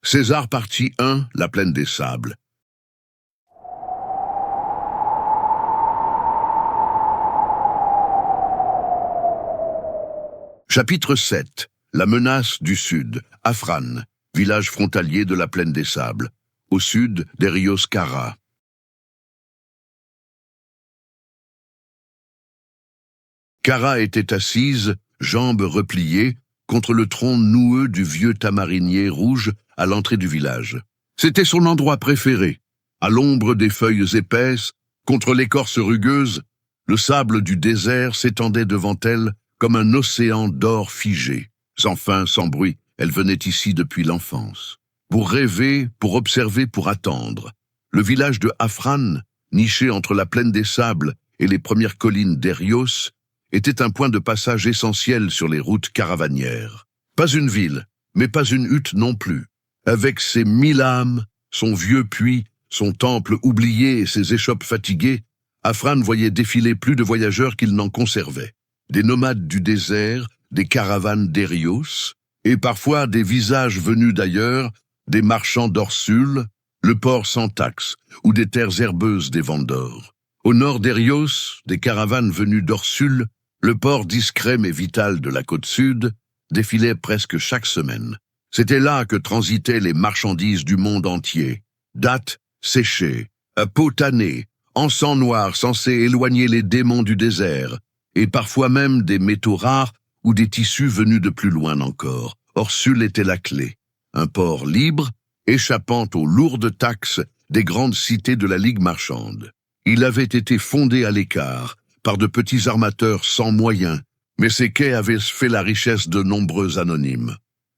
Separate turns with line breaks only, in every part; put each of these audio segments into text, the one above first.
César partie 1, la plaine des sables. Chapitre 7. La menace du sud. Afran, village frontalier de la plaine des sables. Au sud, Derios Kara. Kara était assise, jambes repliées, contre le tronc noueux du vieux tamarinier rouge à l'entrée du village. C'était son endroit préféré. À l'ombre des feuilles épaisses, contre l'écorce rugueuse, le sable du désert s'étendait devant elle comme un océan d'or figé. Sans fin, sans bruit, elle venait ici depuis l'enfance. Pour rêver, pour observer, pour attendre. Le village de Afran, niché entre la plaine des sables et les premières collines d'Erios, était un point de passage essentiel sur les routes caravanières. Pas une ville, mais pas une hutte non plus. Avec ses 1000 âmes, son vieux puits, son temple oublié et ses échoppes fatiguées, Afran voyait défiler plus de voyageurs qu'il n'en conservait. Des nomades du désert, des caravanes d'Erios, et parfois des visages venus d'ailleurs, des marchands d'Orsul, le port sans taxe, ou des terres herbeuses des vendeurs. Au nord d'Erios, des caravanes venues d'Orsul, le port discret mais vital de la côte sud, défilait presque chaque semaine. C'était là que transitaient les marchandises du monde entier. Dattes séchées, peau tannée, encens noir censé éloigner les démons du désert, et parfois même des métaux rares ou des tissus venus de plus loin encore. Orsul était la clé. Un port libre, échappant aux lourdes taxes des grandes cités de la Ligue marchande. Il avait été fondé à l'écart, par de petits armateurs sans moyens, mais ces quais avaient fait la richesse de nombreux anonymes.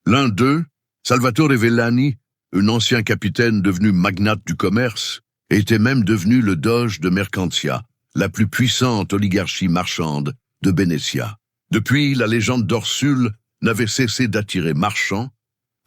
L'un d'eux, Salvatore Vellani, un ancien capitaine devenu magnate du commerce, était même devenu le doge de Mercantia, la plus puissante oligarchie marchande de Bénétia. Depuis, la légende d'Orsul n'avait cessé d'attirer marchands,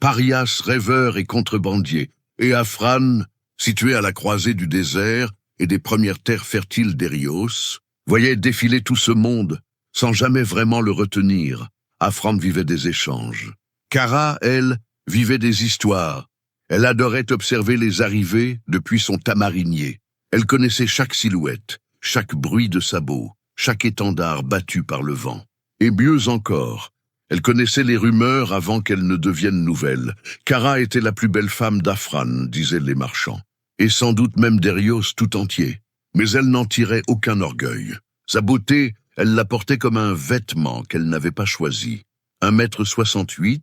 parias, rêveurs et contrebandiers, et Afran, situé à la croisée du désert et des premières terres fertiles d'Erios, voyait défiler tout ce monde, sans jamais vraiment le retenir. Afran vivait des échanges. Kara, elle, vivait des histoires. Elle adorait observer les arrivées depuis son tamarinier. Elle connaissait chaque silhouette, chaque bruit de sabots, chaque étendard battu par le vent. Et mieux encore, elle connaissait les rumeurs avant qu'elles ne deviennent nouvelles. Kara était la plus belle femme d'Afran, disaient les marchands, et sans doute même d'Erios tout entier. Mais elle n'en tirait aucun orgueil. Sa beauté, elle la portait comme un vêtement qu'elle n'avait pas choisi. 1,68 m,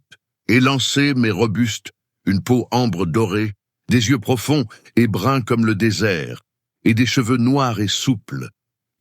élancée mais robuste, une peau ambre dorée, des yeux profonds et bruns comme le désert, et des cheveux noirs et souples,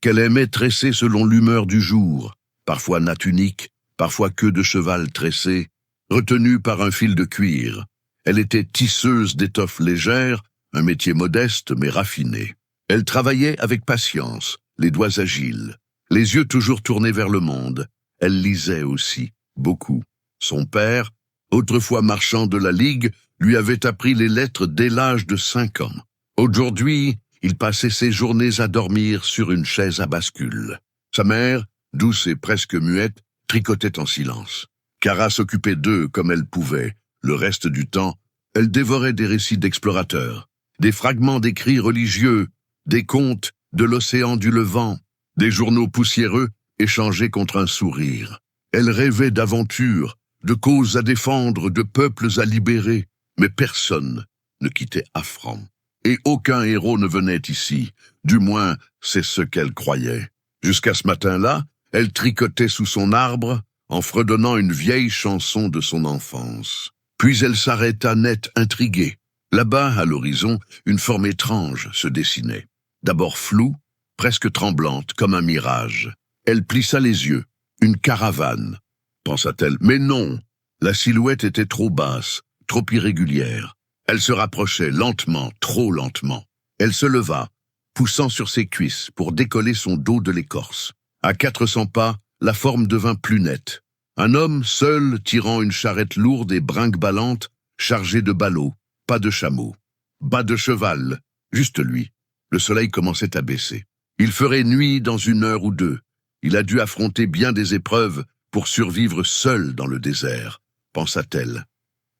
qu'elle aimait tresser selon l'humeur du jour, parfois natte unique, parfois queue de cheval tressée, retenue par un fil de cuir. Elle était tisseuse d'étoffes légères, un métier modeste mais raffiné. Elle travaillait avec patience, les doigts agiles, les yeux toujours tournés vers le monde. Elle lisait aussi, beaucoup. Son père, autrefois marchand de la Ligue, lui avait appris les lettres dès l'âge de 5 ans. Aujourd'hui, il passait ses journées à dormir sur une chaise à bascule. Sa mère, douce et presque muette, tricotait en silence. Kara s'occupait d'eux comme elle pouvait. Le reste du temps, elle dévorait des récits d'explorateurs, des fragments d'écrits religieux, des contes de l'océan du Levant, des journaux poussiéreux échangés contre un sourire. Elle rêvait d'aventures, de causes à défendre, de peuples à libérer, mais personne ne quittait Afran. Et aucun héros ne venait ici, du moins c'est ce qu'elle croyait. Jusqu'à ce matin-là, elle tricotait sous son arbre, en fredonnant une vieille chanson de son enfance. Puis elle s'arrêta net, intriguée. Là-bas, à l'horizon, une forme étrange se dessinait. D'abord floue, presque tremblante, comme un mirage. Elle plissa les yeux. Une caravane, pensa-t-elle. Mais non, la silhouette était trop basse, trop irrégulière. Elle se rapprochait lentement, trop lentement. Elle se leva, poussant sur ses cuisses pour décoller son dos de l'écorce. À 400 pas, la forme devint plus nette. Un homme seul tirant une charrette lourde et brinque-ballante, chargée de ballots, pas de chameau, bas de cheval, juste lui. Le soleil commençait à baisser. Il ferait nuit dans 1 heure ou 2. Il a dû affronter bien des épreuves pour survivre seul dans le désert, pensa-t-elle.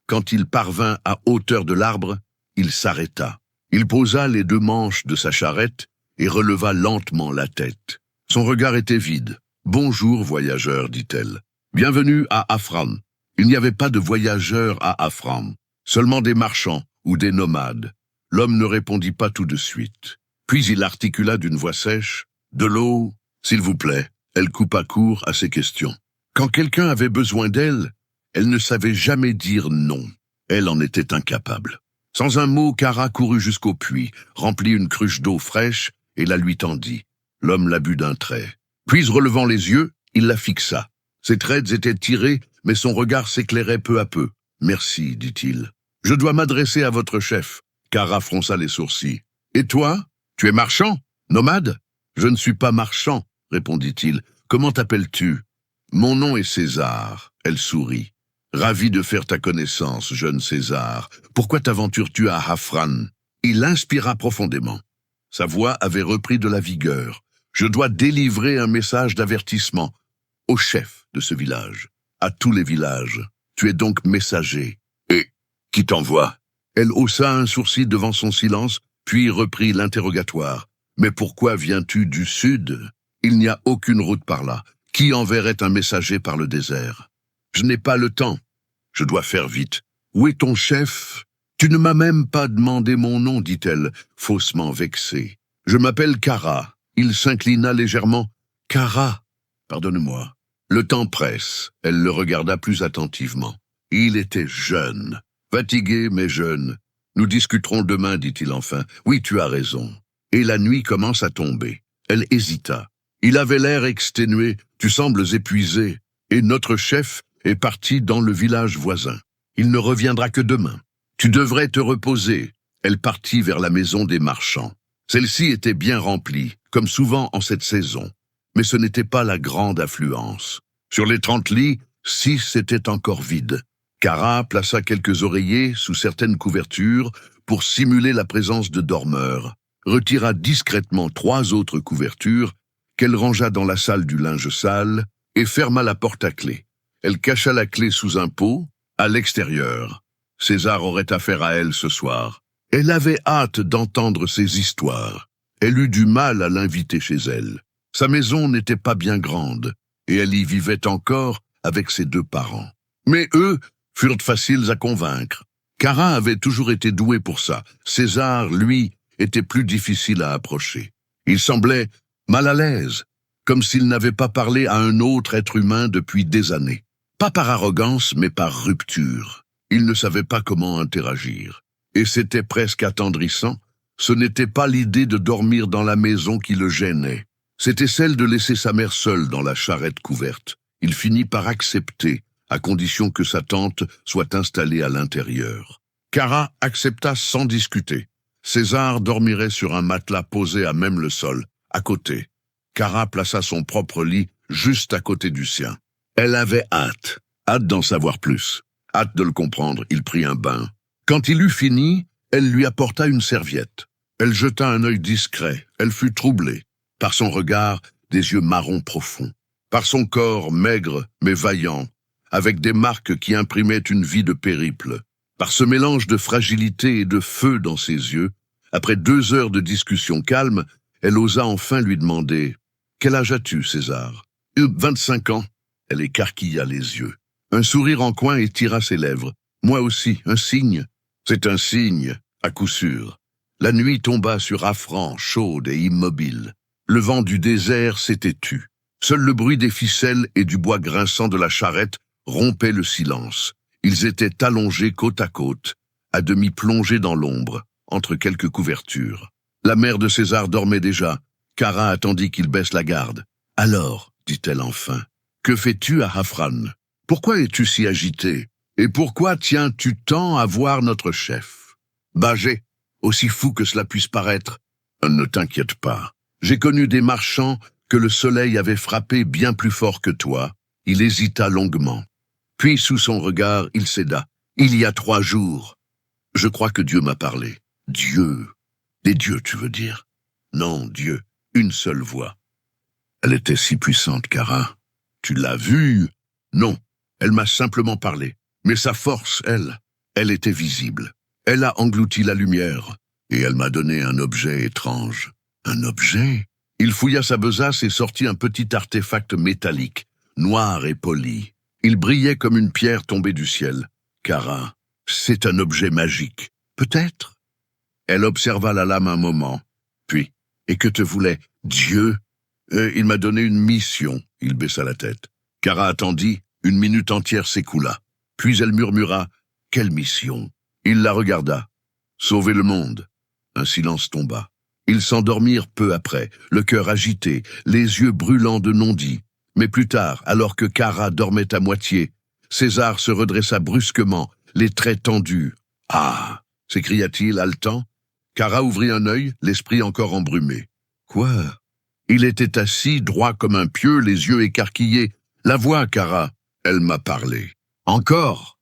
Quand il parvint à hauteur de l'arbre, il s'arrêta. Il posa les deux manches de sa charrette et releva lentement la tête. Son regard était vide. « Bonjour, voyageur, dit-elle. Bienvenue à Afram. » Il n'y avait pas de voyageurs à Afram, seulement des marchands ou des nomades. L'homme ne répondit pas tout de suite. Puis il articula d'une voix sèche, « De l'eau, s'il vous plaît. » Elle coupa court à ses questions. Quand quelqu'un avait besoin d'elle, elle ne savait jamais dire non. Elle en était incapable. Sans un mot, Kara courut jusqu'au puits, remplit une cruche d'eau fraîche et la lui tendit. L'homme la but d'un trait. Puis, relevant les yeux, il la fixa. Ses traits étaient tirés, mais son regard s'éclairait peu à peu. « Merci, dit-il. Je dois m'adresser à votre chef. » Kara fronça les sourcils. « Et toi? Tu es marchand? Nomade? »« Je ne suis pas marchand, » répondit-il. « Comment t'appelles-tu? »« Mon nom est César. » Elle sourit. « Ravi de faire ta connaissance, jeune César. Pourquoi t'aventures-tu à Hafran ?» Il inspira profondément. Sa voix avait repris de la vigueur. « Je dois délivrer un message d'avertissement au chef de ce village, à tous les villages. Tu es donc messager. Et qui t'envoie ?» Elle haussa un sourcil devant son silence, puis reprit l'interrogatoire. « Mais pourquoi viens-tu du sud? Il n'y a aucune route par là. Qui enverrait un messager par le désert? Je n'ai pas le temps. Je dois faire vite. Où est ton chef? Tu ne m'as même pas demandé mon nom, dit-elle, faussement vexée. Je m'appelle Kara. Il s'inclina légèrement. Kara, pardonne-moi. Le temps presse. Elle le regarda plus attentivement. Il était jeune. Fatigué, mais jeune. Nous discuterons demain, dit-il enfin. Oui, tu as raison. Et la nuit commence à tomber. Elle hésita. Il avait l'air exténué. Tu sembles épuisé. Et notre chef est parti dans le village voisin. Il ne reviendra que demain. Tu devrais te reposer. Elle partit vers la maison des marchands. Celle-ci était bien remplie, comme souvent en cette saison. Mais ce n'était pas la grande affluence. Sur les 30 lits, 6 étaient encore vides. Kara plaça quelques oreillers sous certaines couvertures pour simuler la présence de dormeurs, retira discrètement 3 autres couvertures qu'elle rangea dans la salle du linge sale et ferma la porte à clé. Elle cacha la clé sous un pot, à l'extérieur. César aurait affaire à elle ce soir. Elle avait hâte d'entendre ses histoires. Elle eut du mal à l'inviter chez elle. Sa maison n'était pas bien grande, et elle y vivait encore avec ses 2 parents. Mais eux furent faciles à convaincre. Kara avait toujours été doué pour ça. César, lui, était plus difficile à approcher. Il semblait mal à l'aise, comme s'il n'avait pas parlé à un autre être humain depuis des années. Pas par arrogance, mais par rupture. Il ne savait pas comment interagir. Et c'était presque attendrissant. Ce n'était pas l'idée de dormir dans la maison qui le gênait. C'était celle de laisser sa mère seule dans la charrette couverte. Il finit par accepter, à condition que sa tante soit installée à l'intérieur. Kara accepta sans discuter. César dormirait sur un matelas posé à même le sol, à côté. Kara plaça son propre lit juste à côté du sien. Elle avait hâte d'en savoir plus. Hâte de le comprendre, il prit un bain. Quand il eut fini, elle lui apporta une serviette. Elle jeta un œil discret, elle fut troublée. Par son regard, des yeux marrons profonds. Par son corps maigre mais vaillant, avec des marques qui imprimaient une vie de périple. Par ce mélange de fragilité et de feu dans ses yeux, après 2 heures de discussion calme, elle osa enfin lui demander « Quel âge as-tu, César ?»« 25 ans. » Elle écarquilla les yeux. Un sourire en coin étira ses lèvres. « Moi aussi, un signe. » « C'est un signe, à coup sûr. » La nuit tomba sur Afran, chaude et immobile. Le vent du désert s'était tu. Seul le bruit des ficelles et du bois grinçant de la charrette rompait le silence. Ils étaient allongés côte à demi plongés dans l'ombre, entre quelques couvertures. La mère de César dormait déjà. Kara attendit qu'il baisse la garde. « Alors, dit-elle enfin, que fais-tu à Hafran? Pourquoi es-tu si agité? Et pourquoi tiens-tu tant à voir notre chef? » « Bagé, aussi fou que cela puisse paraître. Ne t'inquiète pas. J'ai connu des marchands que le soleil avait frappé bien plus fort que toi. » Il hésita longuement. Puis, sous son regard, il céda. « Il y a 3 jours. Je crois que Dieu m'a parlé. » « Dieu. Des dieux, tu veux dire? » ?»« Non, Dieu. Une seule voix. » Elle était si puissante, Kara. « Tu l'as vue? » « Non. Elle m'a simplement parlé. Mais sa force, elle, Elle était visible. Elle a englouti la lumière, et elle m'a donné un objet étrange. Un objet? Il fouilla sa besace et sortit un petit artefact métallique, noir et poli. Il brillait comme une pierre tombée du ciel. Kara, c'est un objet magique. Peut-être? Elle observa la lame un moment. Puis, et que te voulait Dieu? Il m'a donné une mission. Il baissa la tête. Kara attendit. Une minute entière s'écoula. Puis elle murmura « Quelle mission ?» Il la regarda. « Sauver le monde. » Un silence tomba. Ils s'endormirent peu après, le cœur agité, les yeux brûlants de non-dit. Mais plus tard, alors que Kara dormait à moitié, César se redressa brusquement, les traits tendus. « Ah !» s'écria-t-il, haletant. Kara ouvrit un œil, l'esprit encore embrumé. « Quoi ?» Il était assis, droit comme un pieu, les yeux écarquillés. « La voix, Kara !» Elle m'a parlé. « Encore ?»